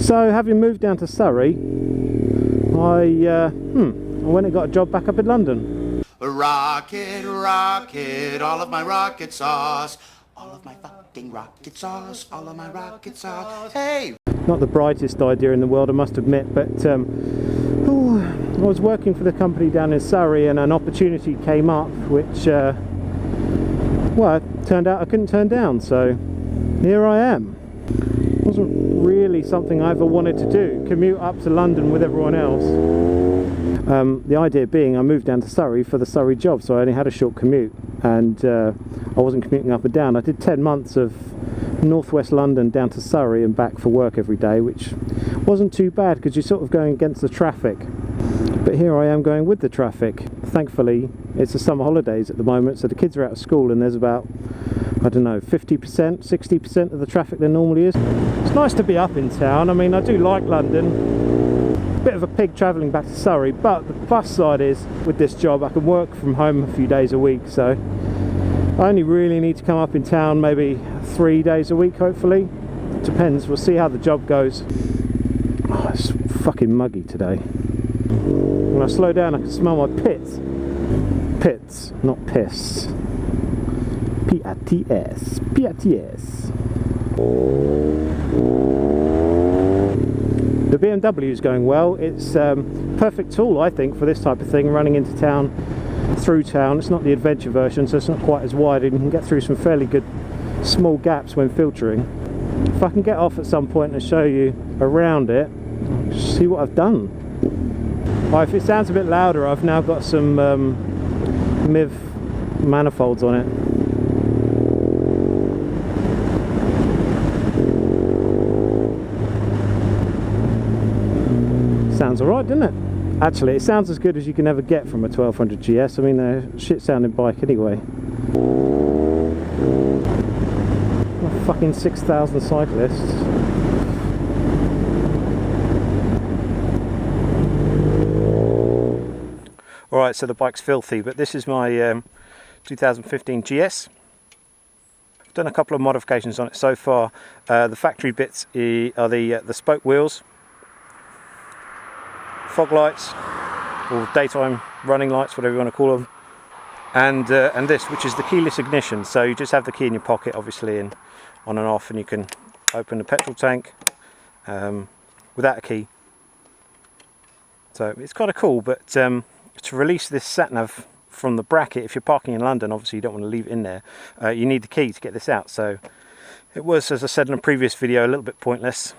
So having moved down to Surrey, I went and got a job back up in London. Rocket, rocket, all of my rocket sauce. All of my fucking rocket sauce. All of my rocket sauce. Hey! Not the brightest idea in the world, I must admit, but I was working for the company down in Surrey and an opportunity came up which, well, it turned out I couldn't turn down, so here I am. It wasn't really something I ever wanted to do, commute up to London with everyone else. The idea being I moved down to Surrey for the Surrey job, so I only had a short commute, and I wasn't commuting up and down. I did 10 months of northwest London down to Surrey and back for work every day, which wasn't too bad because you're sort of going against the traffic. But here I am going with the traffic. Thankfully it's the summer holidays at the moment, so the kids are out of school and there's about, I don't know, 50%, 60% of the traffic there normally is. It's nice to be up in town. I mean, I do like London. Bit of a pig travelling back to Surrey, but the plus side is with this job I can work from home a few days a week, so I only really need to come up in town maybe 3 days a week, hopefully. Depends, we'll see how the job goes. Oh, it's fucking muggy today. When I slow down I can smell my pits. Pits, not piss. P-I-T-S. P-I-T-S. The BMW is going well. It's perfect tool, I think, for this type of thing, running into town, through town. It's not the adventure version, so it's not quite as wide, and you can get through some fairly good small gaps when filtering. If I can get off at some point and show you around it, see what I've done. Well, if it sounds a bit louder, I've now got some MIV manifolds on it. Sounds alright, doesn't it? Actually, it sounds as good as you can ever get from a 1200 GS. I mean, a shit sounding bike anyway. Oh, fucking 6,000 cyclists. Alright, so the bike's filthy, but this is my 2015 GS. I've done a couple of modifications on it so far. The factory bits are the spoke wheels, fog lights, or daytime running lights, whatever you want to call them, and this, which is the keyless ignition. So you just have the key in your pocket, obviously, and on and off, and you can open the petrol tank without a key. So it's kind of cool, but to release this sat-nav from the bracket, if you're parking in London, obviously you don't want to leave it in there, you need the key to get this out. So it was, as I said in a previous video, a little bit pointless.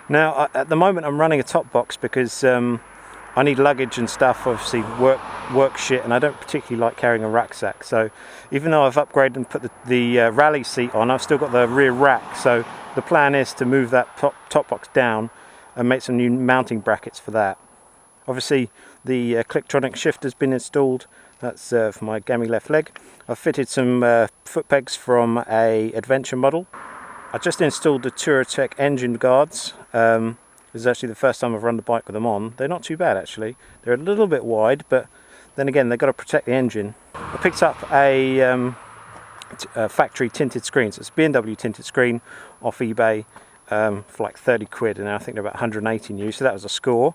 Now, at the moment I'm running a top box because I need luggage and stuff, obviously work shit, and I don't particularly like carrying a rucksack. So even though I've upgraded and put the rally seat on, I've still got the rear rack. So the plan is to move that top box down and make some new mounting brackets for that. Obviously the Clicktronic shift has been installed. That's for my gammy left leg. I've fitted some foot pegs from a adventure model. I just installed the Touratech engine guards. This is actually the first time I've run the bike with them on. They're not too bad, actually. They're a little bit wide, but then again, they've got to protect the engine. I picked up a factory tinted screen. So it's a BMW tinted screen off eBay for like 30 quid, and I think they're about 180 new, so that was a score.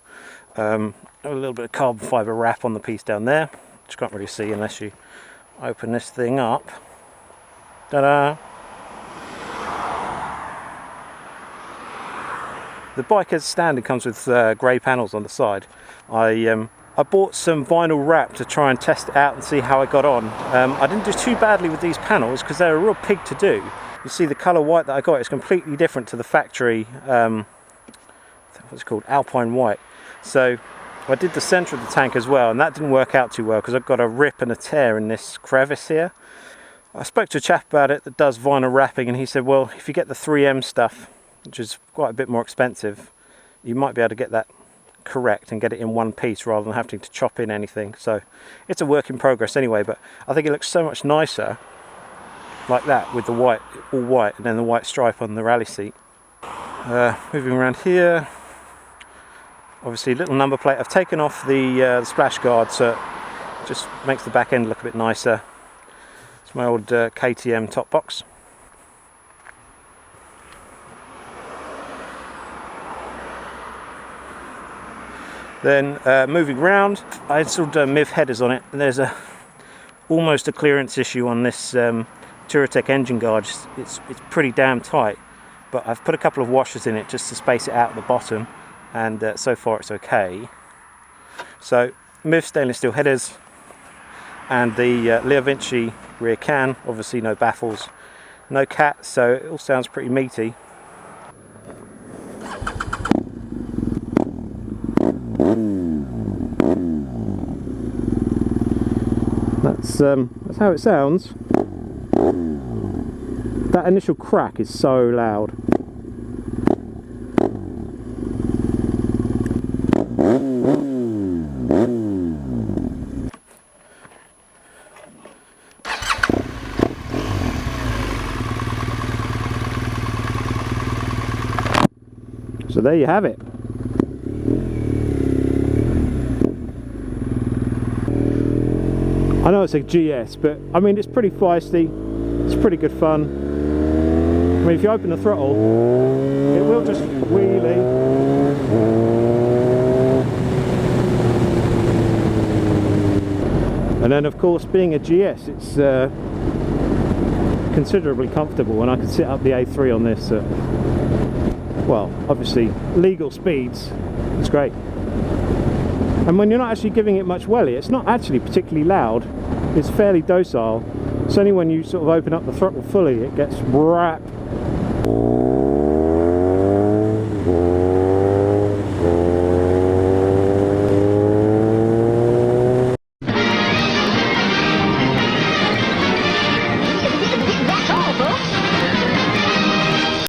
A little bit of carbon fibre wrap on the piece down there, which you can't really see unless you open this thing up. Ta-da! The bike as standard comes with grey panels on the side. I bought some vinyl wrap to try and test it out and see how I got on. I didn't do too badly with these panels because they're a real pig to do. You see the colour white that I got is completely different to the factory, what's it called, Alpine white. So I did the centre of the tank as well, and that didn't work out too well because I've got a rip and a tear in this crevice here. I spoke to a chap about it that does vinyl wrapping, and he said, well, if you get the 3M stuff, which is quite a bit more expensive, you might be able to get that correct and get it in one piece rather than having to chop in anything. So it's a work in progress anyway, but I think it looks so much nicer like that with the white, all white, and then the white stripe on the rally seat. Moving around here, obviously little number plate. I've taken off the splash guard, so it just makes the back end look a bit nicer. It's my old KTM top box. Then moving round, I installed MIV headers on it, and there's almost a clearance issue on this Touratech engine guard. It's pretty damn tight, but I've put a couple of washers in it just to space it out at the bottom, and so far it's okay. So MIV stainless steel headers, and the Leo Vinci rear can, obviously no baffles, no cat, so it all sounds pretty meaty. That's how it sounds. That initial crack is so loud. So there you have it. I know it's a GS, but I mean it's pretty feisty, it's pretty good fun. I mean if you open the throttle, it will just wheelie. And then of course being a GS, it's considerably comfortable, and I can sit up the A3 on this at, well, obviously legal speeds. It's great. And when you're not actually giving it much welly, it's not actually particularly loud, it's fairly docile. It's only when you sort of open up the throttle fully it gets wrapped